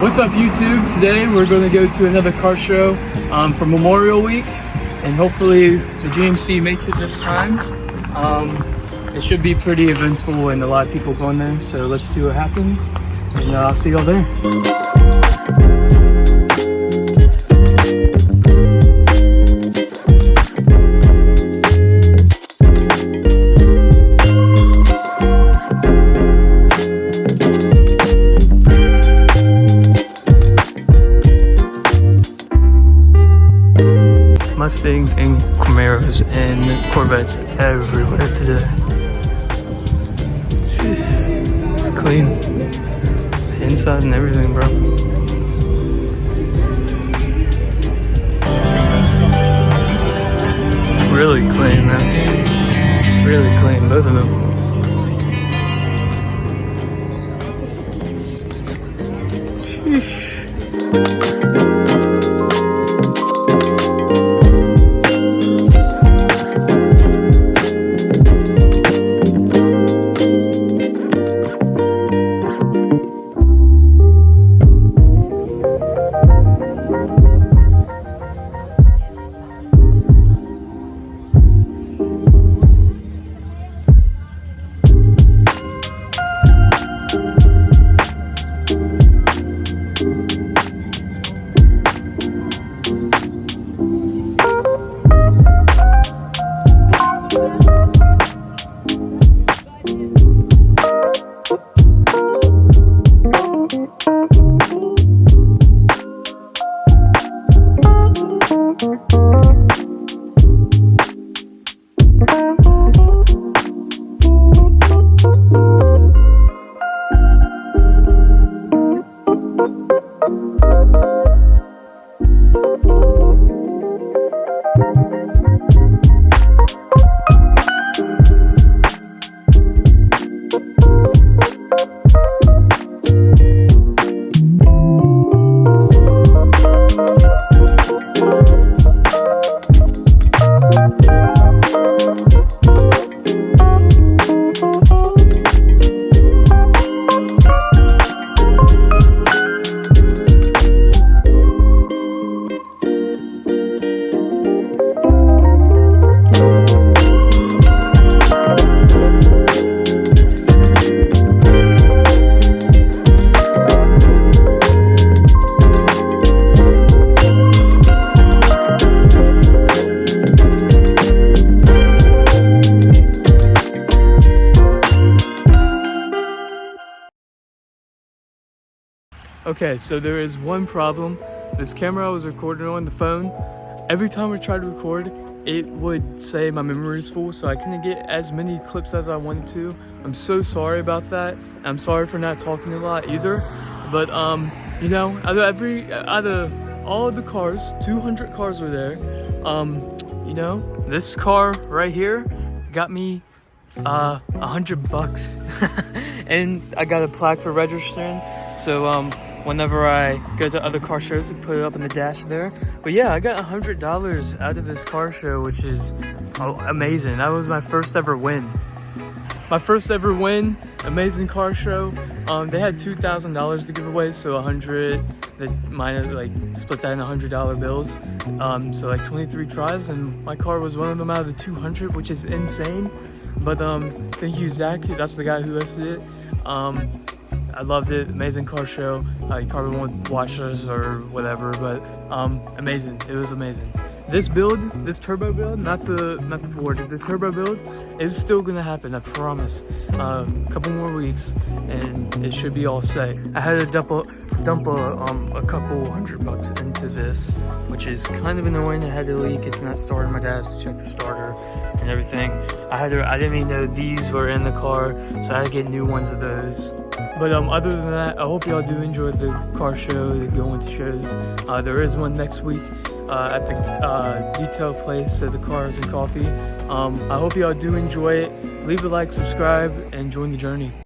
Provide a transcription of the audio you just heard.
What's up YouTube? Today we're going to go to another car show for Memorial Week, and hopefully the GMC makes it this time. It should be pretty eventful and a lot of people going there, so let's see what happens, and I'll see y'all there. Mustangs and Camaros and Corvettes everywhere today. Sheesh. It's clean. Inside and everything, bro. Really clean, man. Really clean, both of them. Sheesh. Okay, so there is one problem. This camera I was recording on the phone, every time I tried to record, it would say my memory is full, so I couldn't get as many clips as I wanted to. I'm so sorry about that. I'm sorry for not talking a lot either. But you know, out of all of the cars, 200 cars were there. You know, this car right here got me $100, and I got a plaque for registering. So whenever I go to other car shows, I put it up in the dash there. But yeah, I got $100 out of this car show, which is amazing. That was my first ever win. My first ever win, amazing car show. They had $2,000 to give away, so 100, mine like split that in $100 bills. So like 23 tries, and my car was one of them out of the 200, which is insane. But thank you, Zach. That's the guy who listed it. I loved it. Amazing car show. You probably won't watch this or whatever, but amazing. It was amazing. This build, this turbo build, not the Ford, the turbo build is still gonna happen, I promise. A couple more weeks and it should be all set. I had to dump a couple $100 into this, which is kind of annoying. I had to leak, it's not starting. My dad has to check the starter and everything. I didn't even know these were in the car, so I had to get new ones of those. But other than that, I hope y'all do enjoy the car show, the going to shows. There is one next week at the detail place at the Cars and Coffee. I hope y'all do enjoy it. Leave a like, subscribe, and join the journey.